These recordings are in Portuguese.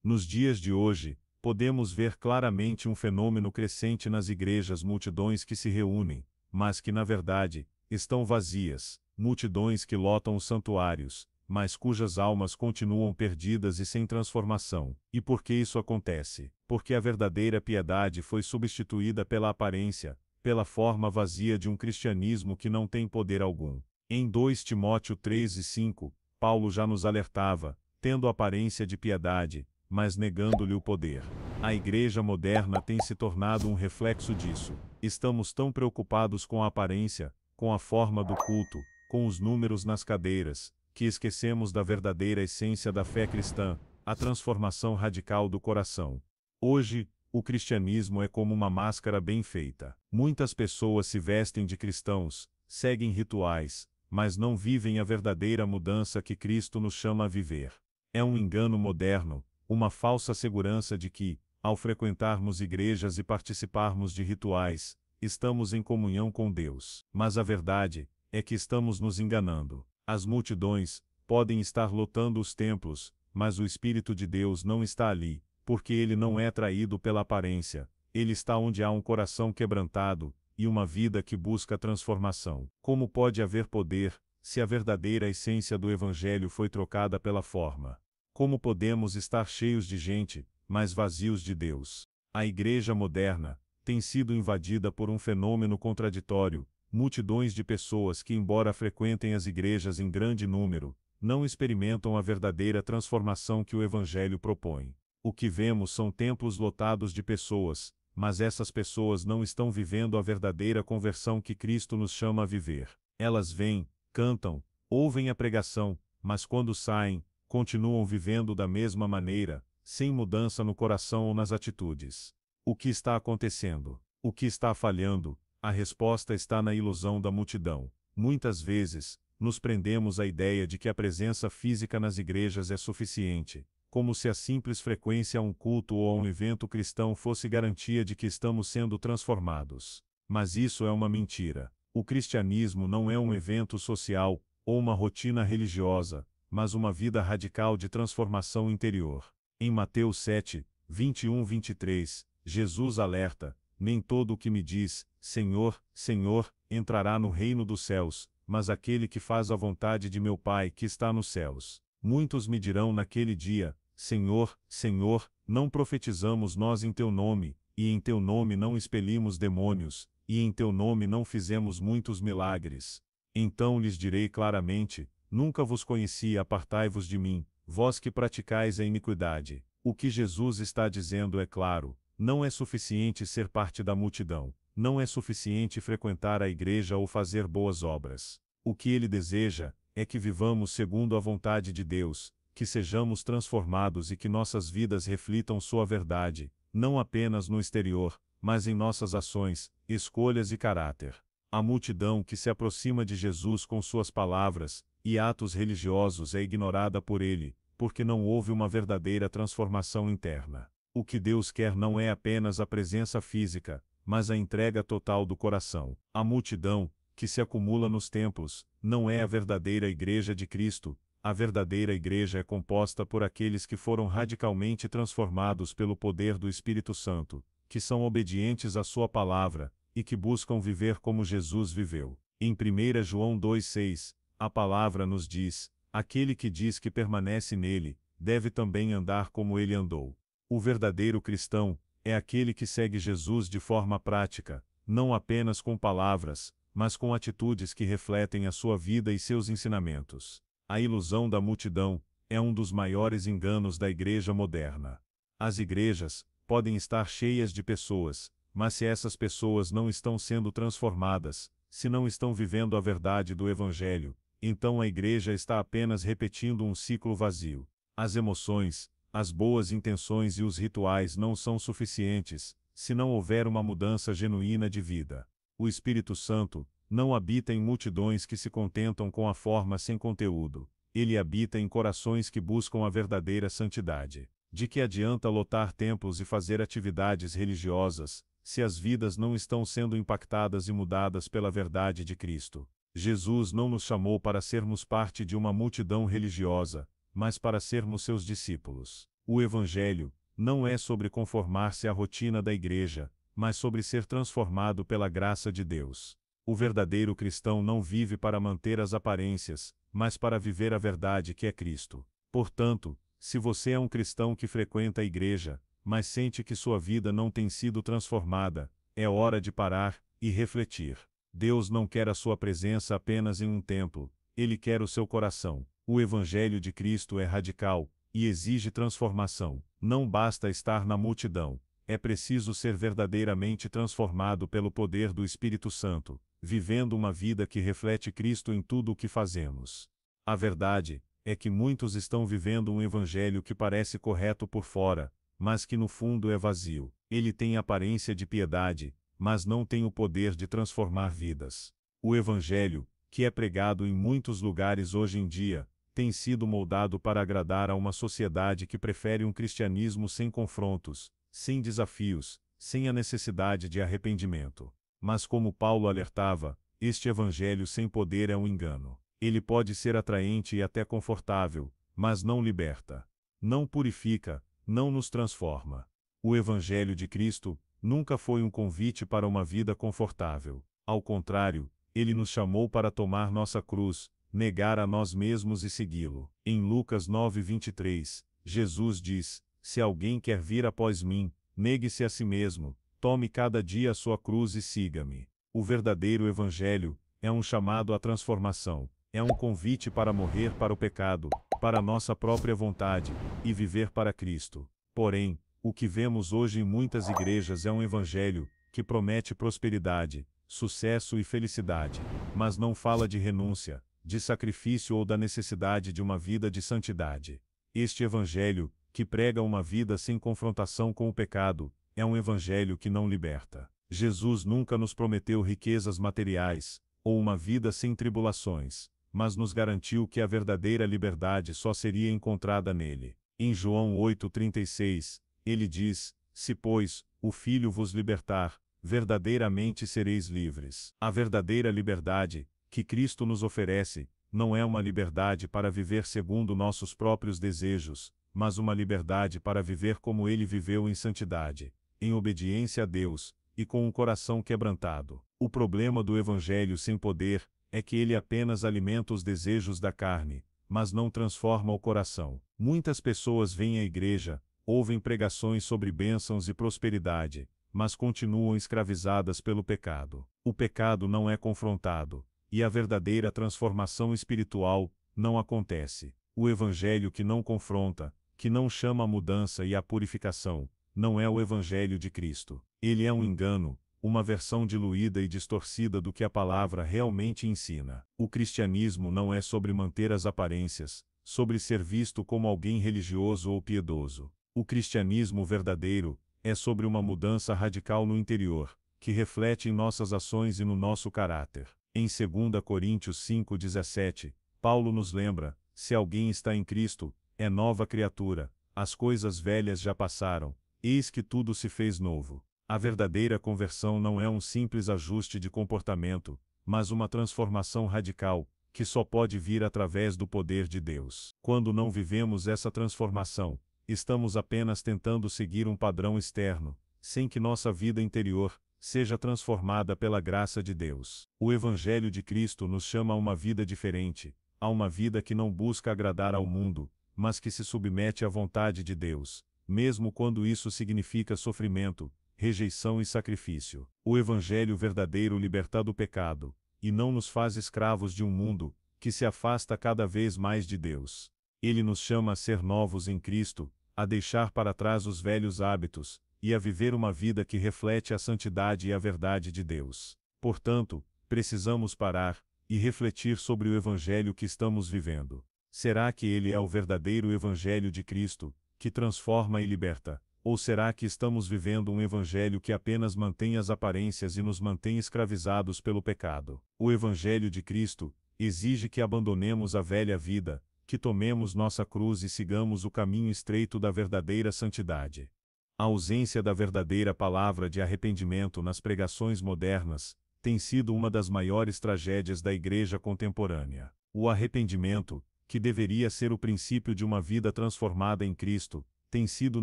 Nos dias de hoje, podemos ver claramente um fenômeno crescente nas igrejas: multidões que se reúnem, mas que na verdade, estão vazias, multidões que lotam os santuários, mas cujas almas continuam perdidas e sem transformação. E por que isso acontece? Porque a verdadeira piedade foi substituída pela aparência, pela forma vazia de um cristianismo que não tem poder algum. Em 2 Timóteo 3:5, Paulo já nos alertava: tendo aparência de piedade, mas negando-lhe o poder. A igreja moderna tem se tornado um reflexo disso. Estamos tão preocupados com a aparência, com a forma do culto, com os números nas cadeiras, que esquecemos da verdadeira essência da fé cristã, a transformação radical do coração. Hoje, o cristianismo é como uma máscara bem feita. Muitas pessoas se vestem de cristãos, seguem rituais, mas não vivem a verdadeira mudança que Cristo nos chama a viver. É um engano moderno, uma falsa segurança de que, ao frequentarmos igrejas e participarmos de rituais, estamos em comunhão com Deus. Mas a verdade é que estamos nos enganando. As multidões podem estar lotando os templos, mas o Espírito de Deus não está ali, porque ele não é atraído pela aparência. Ele está onde há um coração quebrantado e uma vida que busca transformação. Como pode haver poder, se a verdadeira essência do Evangelho foi trocada pela forma? Como podemos estar cheios de gente, mas vazios de Deus? A igreja moderna tem sido invadida por um fenômeno contraditório: multidões de pessoas que, embora frequentem as igrejas em grande número, não experimentam a verdadeira transformação que o Evangelho propõe. O que vemos são templos lotados de pessoas, mas essas pessoas não estão vivendo a verdadeira conversão que Cristo nos chama a viver. Elas vêm, cantam, ouvem a pregação, mas quando saem, continuam vivendo da mesma maneira, sem mudança no coração ou nas atitudes. O que está acontecendo? O que está falhando? A resposta está na ilusão da multidão. Muitas vezes, nos prendemos à ideia de que a presença física nas igrejas é suficiente, como se a simples frequência a um culto ou a um evento cristão fosse garantia de que estamos sendo transformados. Mas isso é uma mentira. O cristianismo não é um evento social, ou uma rotina religiosa, mas uma vida radical de transformação interior. Em Mateus 7, 21-23, Jesus alerta: nem todo o que me diz, Senhor, Senhor, entrará no reino dos céus, mas aquele que faz a vontade de meu Pai que está nos céus. Muitos me dirão naquele dia: Senhor, Senhor, não profetizamos nós em teu nome, e em teu nome não expelimos demônios, e em teu nome não fizemos muitos milagres? Então lhes direi claramente: nunca vos conheci, apartai-vos de mim, vós que praticais a iniquidade. O que Jesus está dizendo é claro: não é suficiente ser parte da multidão, não é suficiente frequentar a igreja ou fazer boas obras. O que ele deseja é que vivamos segundo a vontade de Deus, que sejamos transformados e que nossas vidas reflitam sua verdade, não apenas no exterior, mas em nossas ações, escolhas e caráter. A multidão que se aproxima de Jesus com suas palavras e atos religiosos é ignorada por ele, porque não houve uma verdadeira transformação interna. O que Deus quer não é apenas a presença física, mas a entrega total do coração. A multidão, que se acumula nos templos, não é a verdadeira igreja de Cristo. A verdadeira igreja é composta por aqueles que foram radicalmente transformados pelo poder do Espírito Santo, que são obedientes à sua palavra, e que buscam viver como Jesus viveu. Em 1 João 2,6, a palavra nos diz: aquele que diz que permanece nele, deve também andar como ele andou. O verdadeiro cristão é aquele que segue Jesus de forma prática, não apenas com palavras, mas com atitudes que refletem a sua vida e seus ensinamentos. A ilusão da multidão é um dos maiores enganos da igreja moderna. As igrejas podem estar cheias de pessoas, mas se essas pessoas não estão sendo transformadas, se não estão vivendo a verdade do Evangelho, então a igreja está apenas repetindo um ciclo vazio. As emoções, as boas intenções e os rituais não são suficientes, se não houver uma mudança genuína de vida. O Espírito Santo não habita em multidões que se contentam com a forma sem conteúdo. Ele habita em corações que buscam a verdadeira santidade. De que adianta lotar templos e fazer atividades religiosas, se as vidas não estão sendo impactadas e mudadas pela verdade de Cristo? Jesus não nos chamou para sermos parte de uma multidão religiosa, mas para sermos seus discípulos. O Evangelho não é sobre conformar-se à rotina da igreja, mas sobre ser transformado pela graça de Deus. O verdadeiro cristão não vive para manter as aparências, mas para viver a verdade que é Cristo. Portanto, se você é um cristão que frequenta a igreja, mas sente que sua vida não tem sido transformada, é hora de parar e refletir. Deus não quer a sua presença apenas em um templo, Ele quer o seu coração. O Evangelho de Cristo é radical e exige transformação. Não basta estar na multidão, é preciso ser verdadeiramente transformado pelo poder do Espírito Santo, vivendo uma vida que reflete Cristo em tudo o que fazemos. A verdade é que muitos estão vivendo um evangelho que parece correto por fora, mas que no fundo é vazio. Ele tem aparência de piedade, mas não tem o poder de transformar vidas. O evangelho, que é pregado em muitos lugares hoje em dia, tem sido moldado para agradar a uma sociedade que prefere um cristianismo sem confrontos, sem desafios, sem a necessidade de arrependimento. Mas como Paulo alertava, este evangelho sem poder é um engano. Ele pode ser atraente e até confortável, mas não liberta. Não purifica, não nos transforma. O evangelho de Cristo nunca foi um convite para uma vida confortável. Ao contrário, ele nos chamou para tomar nossa cruz, negar a nós mesmos e segui-lo. Em Lucas 9:23, Jesus diz: Se alguém quer vir após mim, negue-se a si mesmo, tome cada dia a sua cruz e siga-me. O verdadeiro evangelho é um chamado à transformação, é um convite para morrer para o pecado, para nossa própria vontade, e viver para Cristo. Porém, o que vemos hoje em muitas igrejas é um evangelho que promete prosperidade, sucesso e felicidade, mas não fala de renúncia, de sacrifício ou da necessidade de uma vida de santidade. Este evangelho, que prega uma vida sem confrontação com o pecado, é um evangelho que não liberta. Jesus nunca nos prometeu riquezas materiais, ou uma vida sem tribulações, mas nos garantiu que a verdadeira liberdade só seria encontrada nele. Em João 8,36, ele diz: Se, pois, o Filho vos libertar, verdadeiramente sereis livres. A verdadeira liberdade, que Cristo nos oferece, não é uma liberdade para viver segundo nossos próprios desejos, mas uma liberdade para viver como ele viveu em santidade, em obediência a Deus, e com um coração quebrantado. O problema do evangelho sem poder é que ele apenas alimenta os desejos da carne, mas não transforma o coração. Muitas pessoas vêm à igreja, ouvem pregações sobre bênçãos e prosperidade, mas continuam escravizadas pelo pecado. O pecado não é confrontado, e a verdadeira transformação espiritual não acontece. O evangelho que não confronta, que não chama a mudança e a purificação, não é o evangelho de Cristo. Ele é um engano, uma versão diluída e distorcida do que a palavra realmente ensina. O cristianismo não é sobre manter as aparências, sobre ser visto como alguém religioso ou piedoso. O cristianismo verdadeiro é sobre uma mudança radical no interior, que reflete em nossas ações e no nosso caráter. Em 2 Coríntios 5,17, Paulo nos lembra: se alguém está em Cristo, é nova criatura, as coisas velhas já passaram, eis que tudo se fez novo. A verdadeira conversão não é um simples ajuste de comportamento, mas uma transformação radical, que só pode vir através do poder de Deus. Quando não vivemos essa transformação, estamos apenas tentando seguir um padrão externo, sem que nossa vida interior seja transformada pela graça de Deus. O Evangelho de Cristo nos chama a uma vida diferente, a uma vida que não busca agradar ao mundo, mas que se submete à vontade de Deus, mesmo quando isso significa sofrimento, rejeição e sacrifício. O Evangelho verdadeiro liberta do pecado, e não nos faz escravos de um mundo que se afasta cada vez mais de Deus. Ele nos chama a ser novos em Cristo, a deixar para trás os velhos hábitos, e a viver uma vida que reflete a santidade e a verdade de Deus. Portanto, precisamos parar e refletir sobre o Evangelho que estamos vivendo. Será que ele é o verdadeiro Evangelho de Cristo, que transforma e liberta? Ou será que estamos vivendo um evangelho que apenas mantém as aparências e nos mantém escravizados pelo pecado? O Evangelho de Cristo exige que abandonemos a velha vida, que tomemos nossa cruz e sigamos o caminho estreito da verdadeira santidade. A ausência da verdadeira palavra de arrependimento nas pregações modernas tem sido uma das maiores tragédias da igreja contemporânea. O arrependimento, que deveria ser o princípio de uma vida transformada em Cristo, tem sido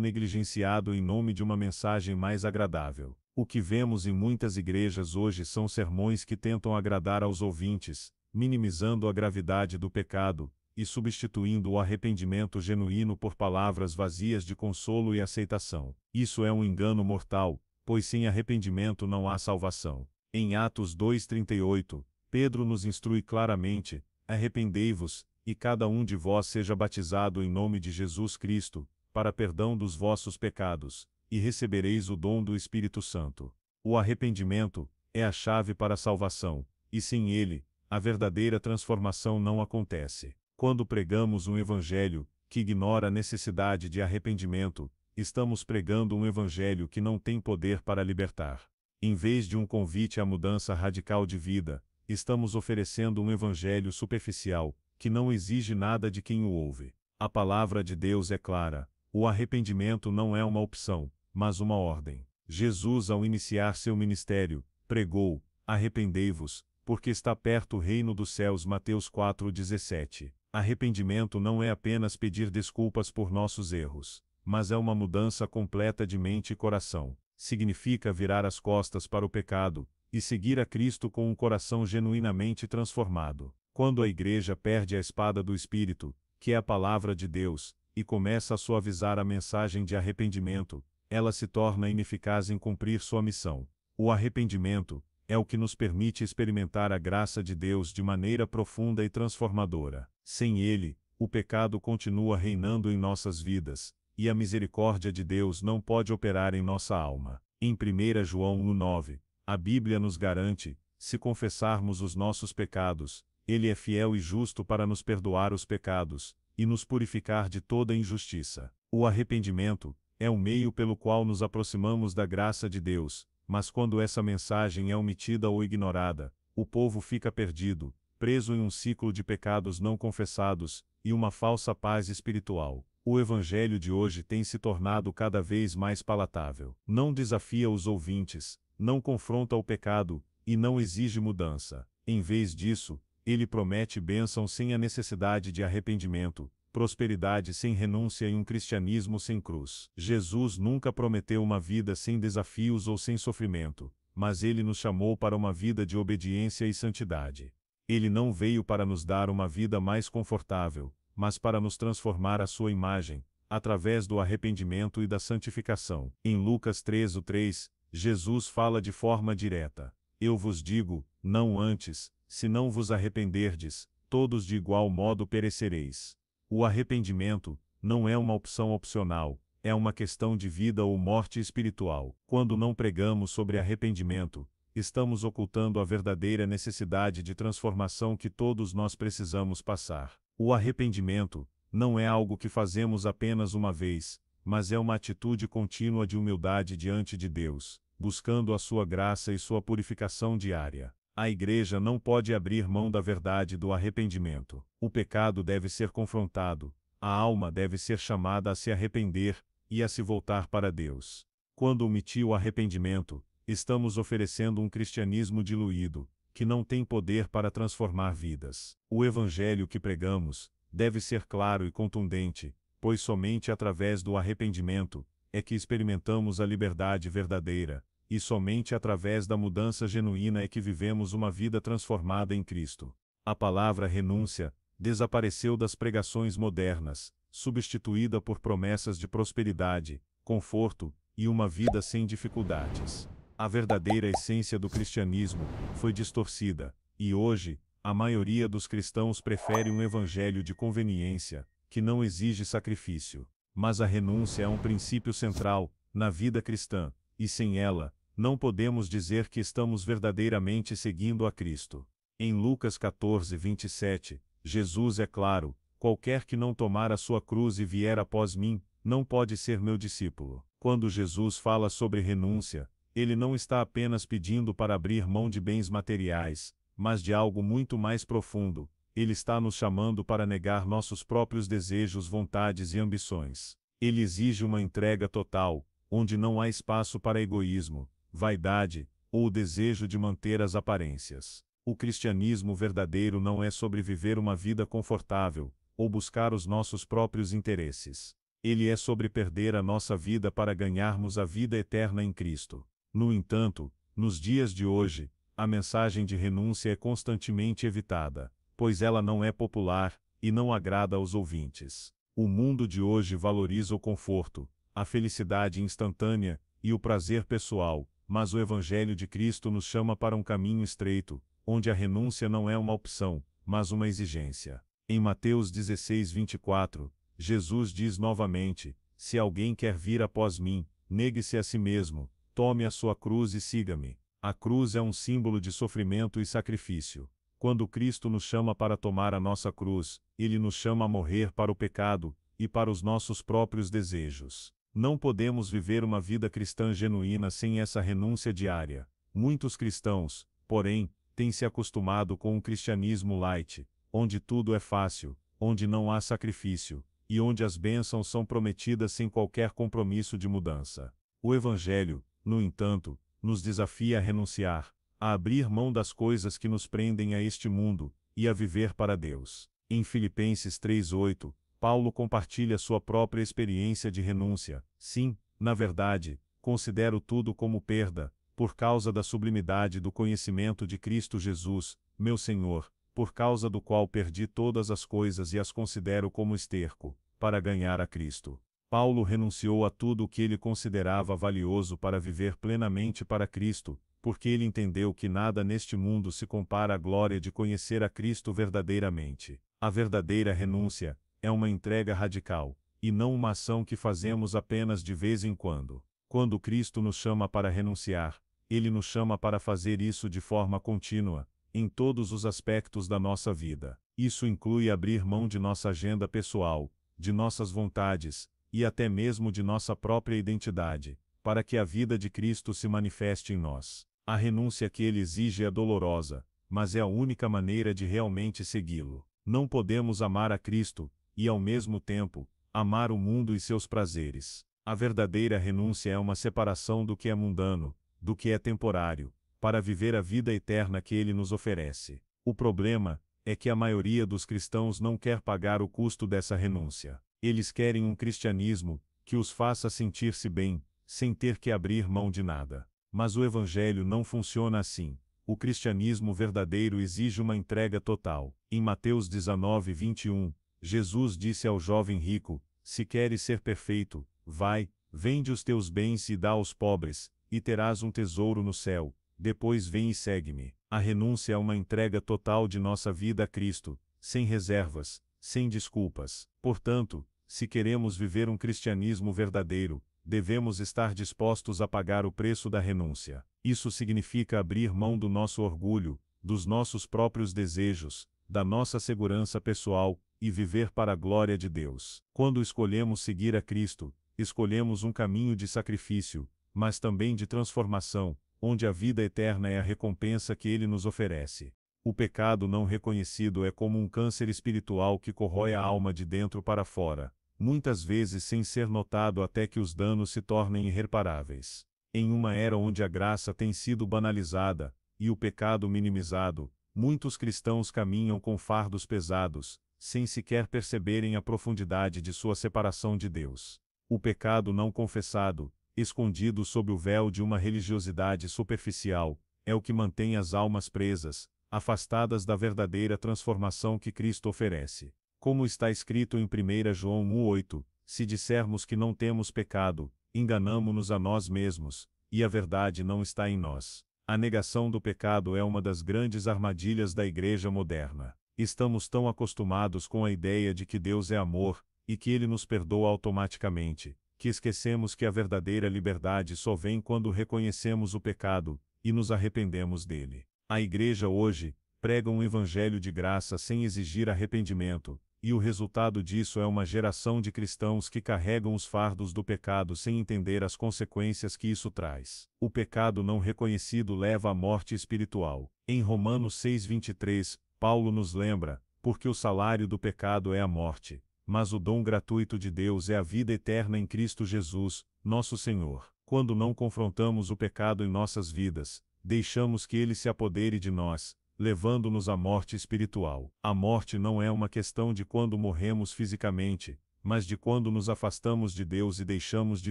negligenciado em nome de uma mensagem mais agradável. O que vemos em muitas igrejas hoje são sermões que tentam agradar aos ouvintes, minimizando a gravidade do pecado, e substituindo o arrependimento genuíno por palavras vazias de consolo e aceitação. Isso é um engano mortal, pois sem arrependimento não há salvação. Em Atos 2:38, Pedro nos instrui claramente: arrependei-vos, e cada um de vós seja batizado em nome de Jesus Cristo, para perdão dos vossos pecados, e recebereis o dom do Espírito Santo. O arrependimento é a chave para a salvação, e sem ele, a verdadeira transformação não acontece. Quando pregamos um evangelho que ignora a necessidade de arrependimento, estamos pregando um evangelho que não tem poder para libertar. Em vez de um convite à mudança radical de vida, estamos oferecendo um evangelho superficial, que não exige nada de quem o ouve. A palavra de Deus é clara: o arrependimento não é uma opção, mas uma ordem. Jesus, ao iniciar seu ministério, pregou: arrependei-vos, porque está perto o reino dos céus. Mateus 4:17. Arrependimento não é apenas pedir desculpas por nossos erros, mas é uma mudança completa de mente e coração. Significa virar as costas para o pecado, e seguir a Cristo com um coração genuinamente transformado. Quando a igreja perde a espada do Espírito, que é a palavra de Deus, e começa a suavizar a mensagem de arrependimento, ela se torna ineficaz em cumprir sua missão. O arrependimento é o que nos permite experimentar a graça de Deus de maneira profunda e transformadora. Sem ele, o pecado continua reinando em nossas vidas, e a misericórdia de Deus não pode operar em nossa alma. Em 1 João 1:9, a Bíblia nos garante: se confessarmos os nossos pecados, Ele é fiel e justo para nos perdoar os pecados, e nos purificar de toda injustiça. O arrependimento é o meio pelo qual nos aproximamos da graça de Deus, mas quando essa mensagem é omitida ou ignorada, o povo fica perdido, preso em um ciclo de pecados não confessados, e uma falsa paz espiritual. O evangelho de hoje tem se tornado cada vez mais palatável. Não desafia os ouvintes, não confronta o pecado, e não exige mudança. Em vez disso, ele promete bênção sem a necessidade de arrependimento, prosperidade sem renúncia e um cristianismo sem cruz. Jesus nunca prometeu uma vida sem desafios ou sem sofrimento, mas ele nos chamou para uma vida de obediência e santidade. Ele não veio para nos dar uma vida mais confortável, mas para nos transformar à sua imagem, através do arrependimento e da santificação. Em Lucas 3:3, Jesus fala de forma direta: eu vos digo, não antes, se não vos arrependerdes, todos de igual modo perecereis. O arrependimento não é uma opção opcional, é uma questão de vida ou morte espiritual. Quando não pregamos sobre arrependimento, estamos ocultando a verdadeira necessidade de transformação que todos nós precisamos passar. O arrependimento não é algo que fazemos apenas uma vez, mas é uma atitude contínua de humildade diante de Deus, buscando a sua graça e sua purificação diária. A igreja não pode abrir mão da verdade do arrependimento. O pecado deve ser confrontado, a alma deve ser chamada a se arrepender e a se voltar para Deus. Quando omitir o arrependimento, estamos oferecendo um cristianismo diluído, que não tem poder para transformar vidas. O evangelho que pregamos deve ser claro e contundente, pois somente através do arrependimento é que experimentamos a liberdade verdadeira, e somente através da mudança genuína é que vivemos uma vida transformada em Cristo. A palavra renúncia desapareceu das pregações modernas, substituída por promessas de prosperidade, conforto e uma vida sem dificuldades. A verdadeira essência do cristianismo foi distorcida, e hoje, a maioria dos cristãos prefere um evangelho de conveniência, que não exige sacrifício. Mas a renúncia é um princípio central na vida cristã, e sem ela, não podemos dizer que estamos verdadeiramente seguindo a Cristo. Em Lucas 14:27, Jesus é claro: qualquer que não tomar a sua cruz e vier após mim, não pode ser meu discípulo. Quando Jesus fala sobre renúncia, ele não está apenas pedindo para abrir mão de bens materiais, mas de algo muito mais profundo. Ele está nos chamando para negar nossos próprios desejos, vontades e ambições. Ele exige uma entrega total, onde não há espaço para egoísmo, vaidade, ou o desejo de manter as aparências. O cristianismo verdadeiro não é sobre viver uma vida confortável, ou buscar os nossos próprios interesses. Ele é sobre perder a nossa vida para ganharmos a vida eterna em Cristo. No entanto, nos dias de hoje, a mensagem de renúncia é constantemente evitada, pois ela não é popular e não agrada aos ouvintes. O mundo de hoje valoriza o conforto, a felicidade instantânea e o prazer pessoal, mas o Evangelho de Cristo nos chama para um caminho estreito, onde a renúncia não é uma opção, mas uma exigência. Em Mateus 16:24, Jesus diz novamente: Se alguém quer vir após mim, negue-se a si mesmo, tome a sua cruz e siga-me. A cruz é um símbolo de sofrimento e sacrifício. Quando Cristo nos chama para tomar a nossa cruz, Ele nos chama a morrer para o pecado e para os nossos próprios desejos. Não podemos viver uma vida cristã genuína sem essa renúncia diária. Muitos cristãos, porém, têm se acostumado com um cristianismo light, onde tudo é fácil, onde não há sacrifício, e onde as bênçãos são prometidas sem qualquer compromisso de mudança. O Evangelho, no entanto, nos desafia a renunciar, a abrir mão das coisas que nos prendem a este mundo, e a viver para Deus. Em Filipenses 3:8, Paulo compartilha sua própria experiência de renúncia. Sim, na verdade, considero tudo como perda, por causa da sublimidade do conhecimento de Cristo Jesus, meu Senhor, por causa do qual perdi todas as coisas e as considero como esterco, para ganhar a Cristo. Paulo renunciou a tudo o que ele considerava valioso para viver plenamente para Cristo, porque ele entendeu que nada neste mundo se compara à glória de conhecer a Cristo verdadeiramente. A verdadeira renúncia é uma entrega radical, e não uma ação que fazemos apenas de vez em quando. Quando Cristo nos chama para renunciar, Ele nos chama para fazer isso de forma contínua, em todos os aspectos da nossa vida. Isso inclui abrir mão de nossa agenda pessoal, de nossas vontades, e até mesmo de nossa própria identidade, para que a vida de Cristo se manifeste em nós. A renúncia que ele exige é dolorosa, mas é a única maneira de realmente segui-lo. Não podemos amar a Cristo, e ao mesmo tempo, amar o mundo e seus prazeres. A verdadeira renúncia é uma separação do que é mundano, do que é temporário, para viver a vida eterna que ele nos oferece. O problema é que a maioria dos cristãos não quer pagar o custo dessa renúncia. Eles querem um cristianismo que os faça sentir-se bem, sem ter que abrir mão de nada. Mas o Evangelho não funciona assim. O cristianismo verdadeiro exige uma entrega total. Em Mateus 19:21, Jesus disse ao jovem rico: Se queres ser perfeito, vai, vende os teus bens e dá aos pobres, e terás um tesouro no céu. Depois vem e segue-me. A renúncia é uma entrega total de nossa vida a Cristo, sem reservas, sem desculpas. Portanto, se queremos viver um cristianismo verdadeiro, devemos estar dispostos a pagar o preço da renúncia. Isso significa abrir mão do nosso orgulho, dos nossos próprios desejos, da nossa segurança pessoal, e viver para a glória de Deus. Quando escolhemos seguir a Cristo, escolhemos um caminho de sacrifício, mas também de transformação, onde a vida eterna é a recompensa que Ele nos oferece. O pecado não reconhecido é como um câncer espiritual que corrói a alma de dentro para fora, muitas vezes sem ser notado até que os danos se tornem irreparáveis. Em uma era onde a graça tem sido banalizada, e o pecado minimizado, muitos cristãos caminham com fardos pesados, sem sequer perceberem a profundidade de sua separação de Deus. O pecado não confessado, escondido sob o véu de uma religiosidade superficial, é o que mantém as almas presas, afastadas da verdadeira transformação que Cristo oferece. Como está escrito em 1 João 1:8, se dissermos que não temos pecado, enganamo-nos a nós mesmos, e a verdade não está em nós. A negação do pecado é uma das grandes armadilhas da igreja moderna. Estamos tão acostumados com a ideia de que Deus é amor, e que Ele nos perdoa automaticamente, que esquecemos que a verdadeira liberdade só vem quando reconhecemos o pecado, e nos arrependemos dele. A igreja hoje prega um evangelho de graça sem exigir arrependimento, e o resultado disso é uma geração de cristãos que carregam os fardos do pecado sem entender as consequências que isso traz. O pecado não reconhecido leva à morte espiritual. Em Romanos 6:23, Paulo nos lembra: porque o salário do pecado é a morte, mas o dom gratuito de Deus é a vida eterna em Cristo Jesus, nosso Senhor. Quando não confrontamos o pecado em nossas vidas, deixamos que ele se apodere de nós, levando-nos à morte espiritual. A morte não é uma questão de quando morremos fisicamente, mas de quando nos afastamos de Deus e deixamos de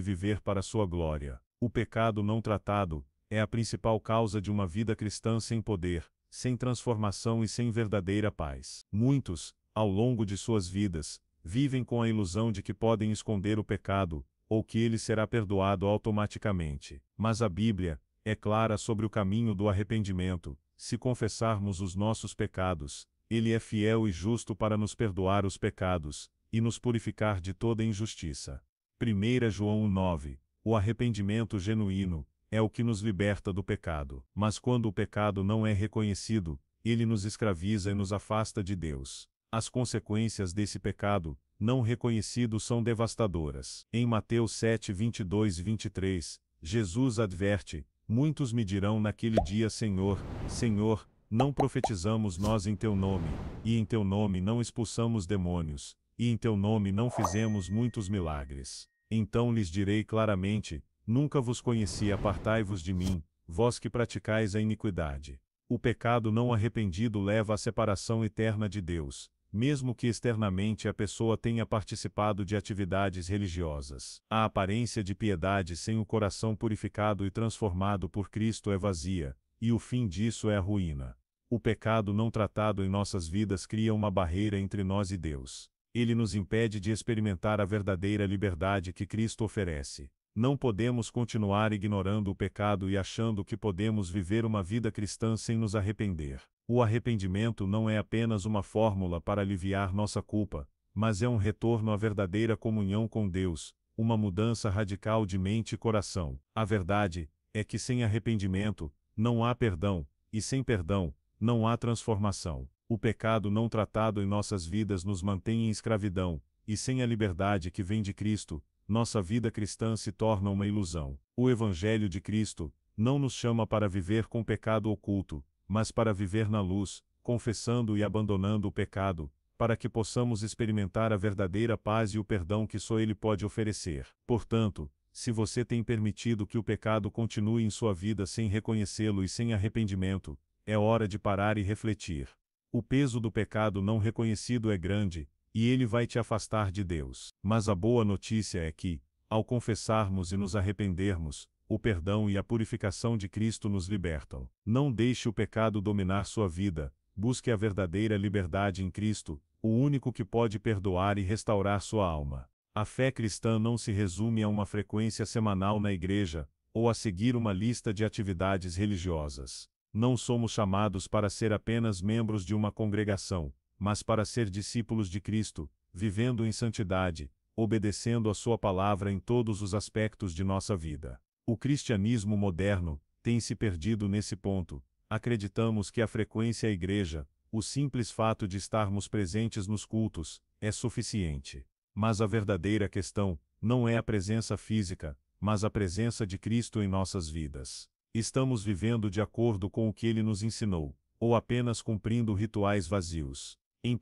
viver para sua glória. O pecado não tratado é a principal causa de uma vida cristã sem poder, sem transformação e sem verdadeira paz. Muitos, ao longo de suas vidas, vivem com a ilusão de que podem esconder o pecado, ou que ele será perdoado automaticamente. Mas a Bíblia é clara sobre o caminho do arrependimento. Se confessarmos os nossos pecados, Ele é fiel e justo para nos perdoar os pecados e nos purificar de toda injustiça. 1 João 9. O arrependimento genuíno é o que nos liberta do pecado. Mas quando o pecado não é reconhecido, ele nos escraviza e nos afasta de Deus. As consequências desse pecado não reconhecido são devastadoras. Em Mateus 7, 22 e 23, Jesus adverte: muitos me dirão naquele dia: Senhor, Senhor, não profetizamos nós em teu nome, e em teu nome não expulsamos demônios, e em teu nome não fizemos muitos milagres. Então lhes direi claramente: nunca vos conheci, apartai-vos de mim, vós que praticais a iniquidade. O pecado não arrependido leva à separação eterna de Deus, mesmo que externamente a pessoa tenha participado de atividades religiosas. A aparência de piedade sem o coração purificado e transformado por Cristo é vazia, e o fim disso é a ruína. O pecado não tratado em nossas vidas cria uma barreira entre nós e Deus. Ele nos impede de experimentar a verdadeira liberdade que Cristo oferece. Não podemos continuar ignorando o pecado e achando que podemos viver uma vida cristã sem nos arrepender. O arrependimento não é apenas uma fórmula para aliviar nossa culpa, mas é um retorno à verdadeira comunhão com Deus, uma mudança radical de mente e coração. A verdade é que sem arrependimento, não há perdão, e sem perdão, não há transformação. O pecado não tratado em nossas vidas nos mantém em escravidão, e sem a liberdade que vem de Cristo, nossa vida cristã se torna uma ilusão. O Evangelho de Cristo não nos chama para viver com pecado oculto, mas para viver na luz, confessando e abandonando o pecado, para que possamos experimentar a verdadeira paz e o perdão que só Ele pode oferecer. Portanto, se você tem permitido que o pecado continue em sua vida sem reconhecê-lo e sem arrependimento, é hora de parar e refletir. O peso do pecado não reconhecido é grande, e ele vai te afastar de Deus. Mas a boa notícia é que, ao confessarmos e nos arrependermos, o perdão e a purificação de Cristo nos libertam. Não deixe o pecado dominar sua vida, busque a verdadeira liberdade em Cristo, o único que pode perdoar e restaurar sua alma. A fé cristã não se resume a uma frequência semanal na igreja, ou a seguir uma lista de atividades religiosas. Não somos chamados para ser apenas membros de uma congregação, mas para ser discípulos de Cristo, vivendo em santidade, obedecendo a sua palavra em todos os aspectos de nossa vida. O cristianismo moderno tem se perdido nesse ponto. Acreditamos que a frequência à igreja, o simples fato de estarmos presentes nos cultos, é suficiente. Mas a verdadeira questão não é a presença física, mas a presença de Cristo em nossas vidas. Estamos vivendo de acordo com o que Ele nos ensinou, ou apenas cumprindo rituais vazios. Em 1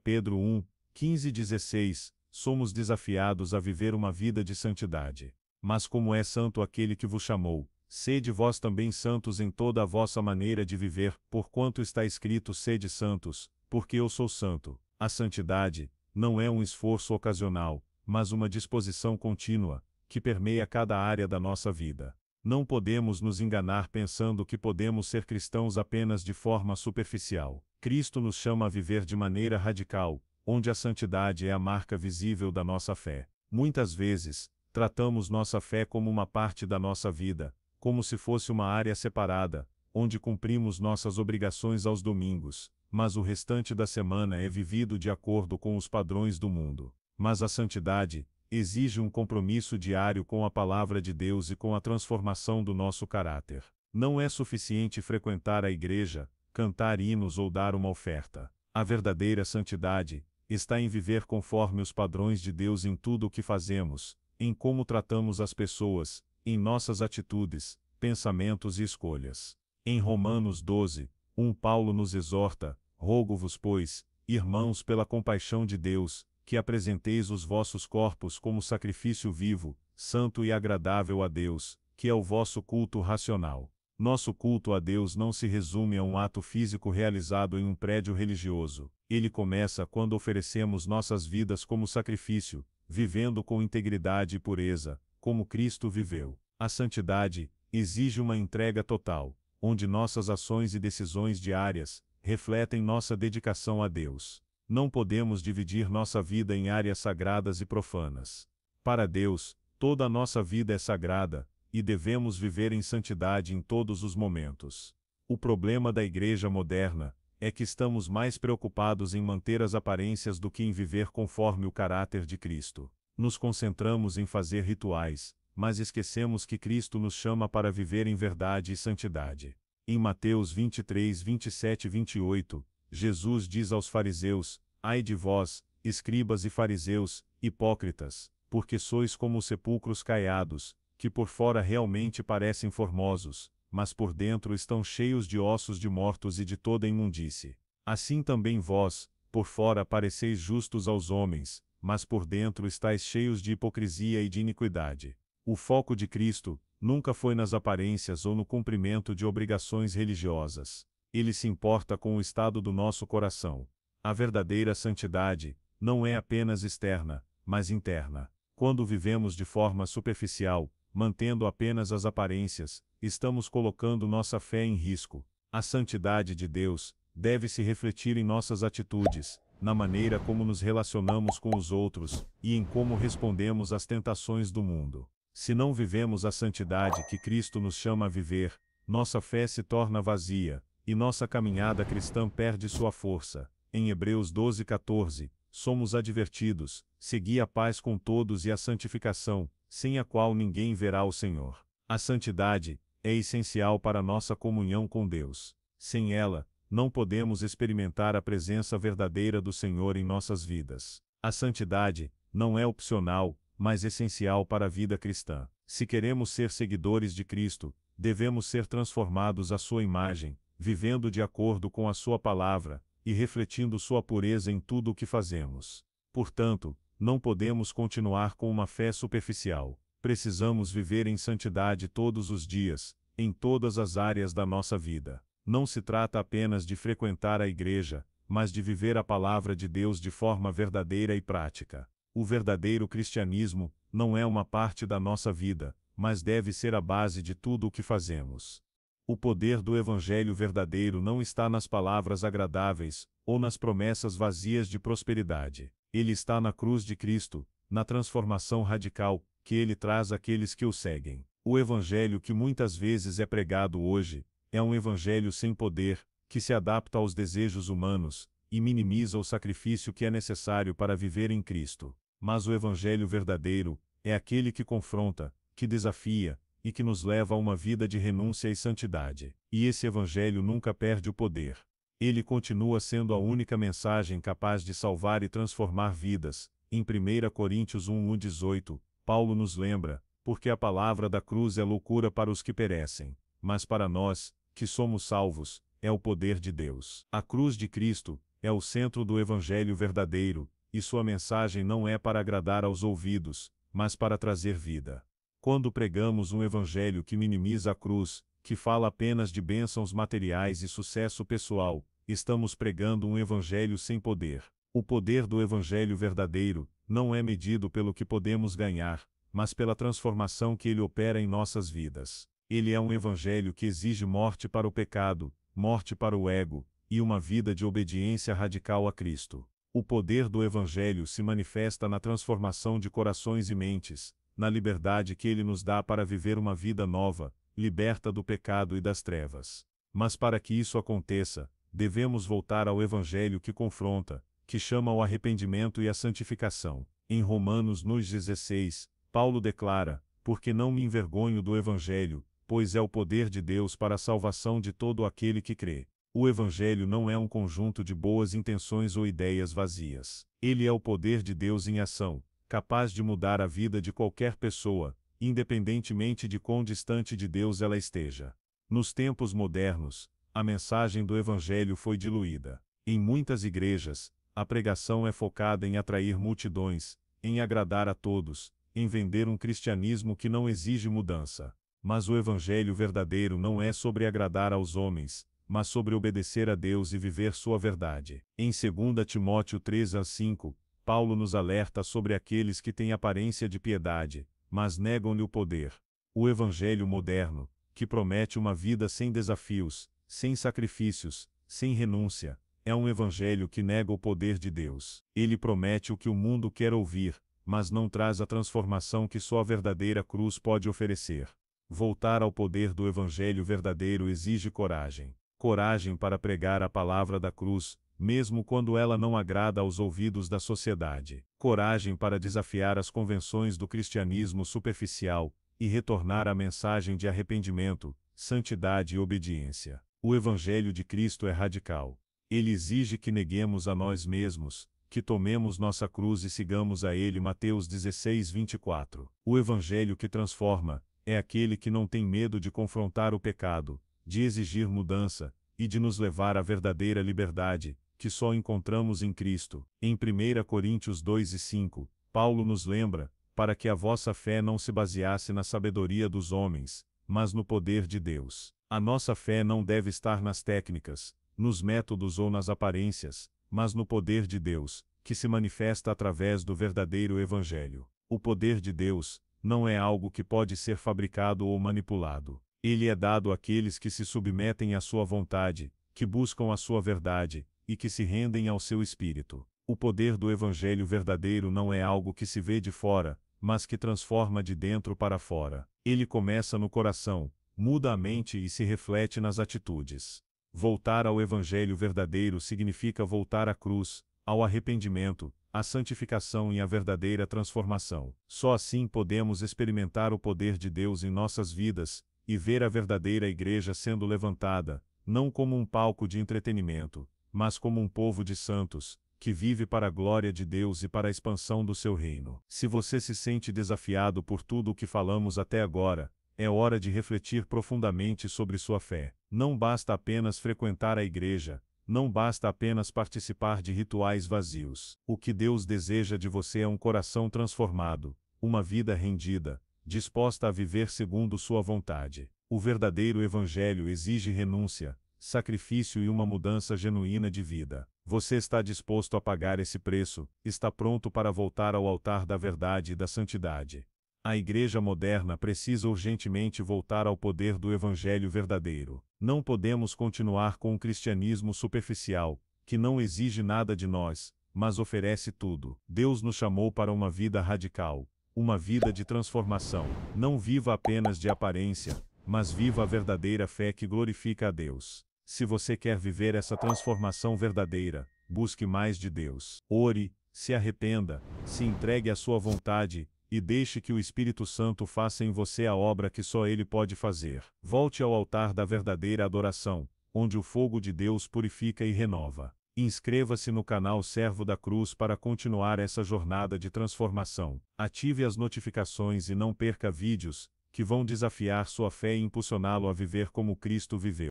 Pedro 1, 15 e 16, somos desafiados a viver uma vida de santidade. Mas como é santo aquele que vos chamou, sede vós também santos em toda a vossa maneira de viver, porquanto está escrito: sede santos, porque eu sou santo. A santidade não é um esforço ocasional, mas uma disposição contínua, que permeia cada área da nossa vida. Não podemos nos enganar pensando que podemos ser cristãos apenas de forma superficial. Cristo nos chama a viver de maneira radical, onde a santidade é a marca visível da nossa fé. Muitas vezes, tratamos nossa fé como uma parte da nossa vida, como se fosse uma área separada, onde cumprimos nossas obrigações aos domingos, mas o restante da semana é vivido de acordo com os padrões do mundo. Mas a santidade exige um compromisso diário com a palavra de Deus e com a transformação do nosso caráter. Não é suficiente frequentar a igreja, cantar hinos ou dar uma oferta. A verdadeira santidade está em viver conforme os padrões de Deus em tudo o que fazemos, em como tratamos as pessoas, em nossas atitudes, pensamentos e escolhas. Em Romanos 12, 1 Paulo nos exorta: rogo-vos, pois, irmãos, pela compaixão de Deus, que apresenteis os vossos corpos como sacrifício vivo, santo e agradável a Deus, que é o vosso culto racional. Nosso culto a Deus não se resume a um ato físico realizado em um prédio religioso. Ele começa quando oferecemos nossas vidas como sacrifício, vivendo com integridade e pureza, como Cristo viveu. A santidade exige uma entrega total, onde nossas ações e decisões diárias refletem nossa dedicação a Deus. Não podemos dividir nossa vida em áreas sagradas e profanas. Para Deus, toda a nossa vida é sagrada, e devemos viver em santidade em todos os momentos. O problema da igreja moderna é que estamos mais preocupados em manter as aparências do que em viver conforme o caráter de Cristo. Nos concentramos em fazer rituais, mas esquecemos que Cristo nos chama para viver em verdade e santidade. Em Mateus 23, 27 e 28, Jesus diz aos fariseus: Ai de vós, escribas e fariseus, hipócritas, porque sois como os sepulcros caiados, que por fora realmente parecem formosos, mas por dentro estão cheios de ossos de mortos e de toda imundície. Assim também vós, por fora pareceis justos aos homens, mas por dentro estáis cheios de hipocrisia e de iniquidade. O foco de Cristo nunca foi nas aparências ou no cumprimento de obrigações religiosas. Ele se importa com o estado do nosso coração. A verdadeira santidade não é apenas externa, mas interna. Quando vivemos de forma superficial, mantendo apenas as aparências, estamos colocando nossa fé em risco. A santidade de Deus deve se refletir em nossas atitudes, na maneira como nos relacionamos com os outros, e em como respondemos às tentações do mundo. Se não vivemos a santidade que Cristo nos chama a viver, nossa fé se torna vazia, e nossa caminhada cristã perde sua força. Em Hebreus 12:14, somos advertidos: segui a paz com todos e a santificação, sem a qual ninguém verá o Senhor. A santidade é essencial para nossa comunhão com Deus. Sem ela, não podemos experimentar a presença verdadeira do Senhor em nossas vidas. A santidade não é opcional, mas essencial para a vida cristã. Se queremos ser seguidores de Cristo, devemos ser transformados à sua imagem, vivendo de acordo com a sua palavra, e refletindo sua pureza em tudo o que fazemos. Portanto, não podemos continuar com uma fé superficial. Precisamos viver em santidade todos os dias, em todas as áreas da nossa vida. Não se trata apenas de frequentar a igreja, mas de viver a palavra de Deus de forma verdadeira e prática. O verdadeiro cristianismo não é uma parte da nossa vida, mas deve ser a base de tudo o que fazemos. O poder do Evangelho verdadeiro não está nas palavras agradáveis, ou nas promessas vazias de prosperidade. Ele está na cruz de Cristo, na transformação radical que ele traz àqueles que o seguem. O Evangelho que muitas vezes é pregado hoje é um evangelho sem poder, que se adapta aos desejos humanos, e minimiza o sacrifício que é necessário para viver em Cristo. Mas o evangelho verdadeiro é aquele que confronta, que desafia, e que nos leva a uma vida de renúncia e santidade. E esse evangelho nunca perde o poder. Ele continua sendo a única mensagem capaz de salvar e transformar vidas. Em 1 Coríntios 1:18, Paulo nos lembra: porque a palavra da cruz é loucura para os que perecem, mas para nós, que somos salvos, é o poder de Deus. A cruz de Cristo é o centro do evangelho verdadeiro, e sua mensagem não é para agradar aos ouvidos, mas para trazer vida. Quando pregamos um evangelho que minimiza a cruz, que fala apenas de bênçãos materiais e sucesso pessoal, estamos pregando um evangelho sem poder. O poder do evangelho verdadeiro não é medido pelo que podemos ganhar, mas pela transformação que ele opera em nossas vidas. Ele é um evangelho que exige morte para o pecado, morte para o ego, e uma vida de obediência radical a Cristo. O poder do evangelho se manifesta na transformação de corações e mentes, na liberdade que ele nos dá para viver uma vida nova, liberta do pecado e das trevas. Mas para que isso aconteça, devemos voltar ao evangelho que confronta, que chama ao arrependimento e à santificação. Em Romanos 9:16, Paulo declara: porque não me envergonho do evangelho, pois é o poder de Deus para a salvação de todo aquele que crê. O evangelho não é um conjunto de boas intenções ou ideias vazias. Ele é o poder de Deus em ação, capaz de mudar a vida de qualquer pessoa, independentemente de quão distante de Deus ela esteja. Nos tempos modernos, a mensagem do evangelho foi diluída. Em muitas igrejas, a pregação é focada em atrair multidões, em agradar a todos, em vender um cristianismo que não exige mudança. Mas o evangelho verdadeiro não é sobre agradar aos homens, mas sobre obedecer a Deus e viver sua verdade. Em 2 Timóteo 3:5, Paulo nos alerta sobre aqueles que têm aparência de piedade, mas negam-lhe o poder. O Evangelho moderno, que promete uma vida sem desafios, sem sacrifícios, sem renúncia, é um evangelho que nega o poder de Deus. Ele promete o que o mundo quer ouvir, mas não traz a transformação que só a verdadeira cruz pode oferecer. Voltar ao poder do evangelho verdadeiro exige coragem. Coragem para pregar a palavra da cruz, mesmo quando ela não agrada aos ouvidos da sociedade. Coragem para desafiar as convenções do cristianismo superficial e retornar à mensagem de arrependimento, santidade e obediência. O Evangelho de Cristo é radical. Ele exige que neguemos a nós mesmos, que tomemos nossa cruz e sigamos a Ele. Mateus 16:24. O Evangelho que transforma é aquele que não tem medo de confrontar o pecado, de exigir mudança, e de nos levar à verdadeira liberdade, que só encontramos em Cristo. Em 1 Coríntios 2:5, Paulo nos lembra, para que a vossa fé não se baseasse na sabedoria dos homens, mas no poder de Deus. A nossa fé não deve estar nas técnicas, nos métodos ou nas aparências, mas no poder de Deus, que se manifesta através do verdadeiro Evangelho. O poder de Deus não é algo que pode ser fabricado ou manipulado. Ele é dado àqueles que se submetem à sua vontade, que buscam a sua verdade, e que se rendem ao seu Espírito. O poder do Evangelho verdadeiro não é algo que se vê de fora, mas que transforma de dentro para fora. Ele começa no coração, muda a mente e se reflete nas atitudes. Voltar ao Evangelho verdadeiro significa voltar à cruz, ao arrependimento, à santificação e à verdadeira transformação. Só assim podemos experimentar o poder de Deus em nossas vidas, e ver a verdadeira igreja sendo levantada, não como um palco de entretenimento, mas como um povo de santos, que vive para a glória de Deus e para a expansão do seu reino. Se você se sente desafiado por tudo o que falamos até agora, é hora de refletir profundamente sobre sua fé. Não basta apenas frequentar a igreja, não basta apenas participar de rituais vazios. O que Deus deseja de você é um coração transformado, uma vida rendida, disposta a viver segundo sua vontade. O verdadeiro Evangelho exige renúncia, sacrifício e uma mudança genuína de vida. Você está disposto a pagar esse preço, está pronto para voltar ao altar da verdade e da santidade. A igreja moderna precisa urgentemente voltar ao poder do Evangelho verdadeiro. Não podemos continuar com um cristianismo superficial, que não exige nada de nós, mas oferece tudo. Deus nos chamou para uma vida radical, uma vida de transformação. Não viva apenas de aparência, mas viva a verdadeira fé que glorifica a Deus. Se você quer viver essa transformação verdadeira, busque mais de Deus. Ore, se arrependa, se entregue à sua vontade, e deixe que o Espírito Santo faça em você a obra que só Ele pode fazer. Volte ao altar da verdadeira adoração, onde o fogo de Deus purifica e renova. Inscreva-se no canal Servo da Cruz para continuar essa jornada de transformação. Ative as notificações e não perca vídeos que vão desafiar sua fé e impulsioná-lo a viver como Cristo viveu.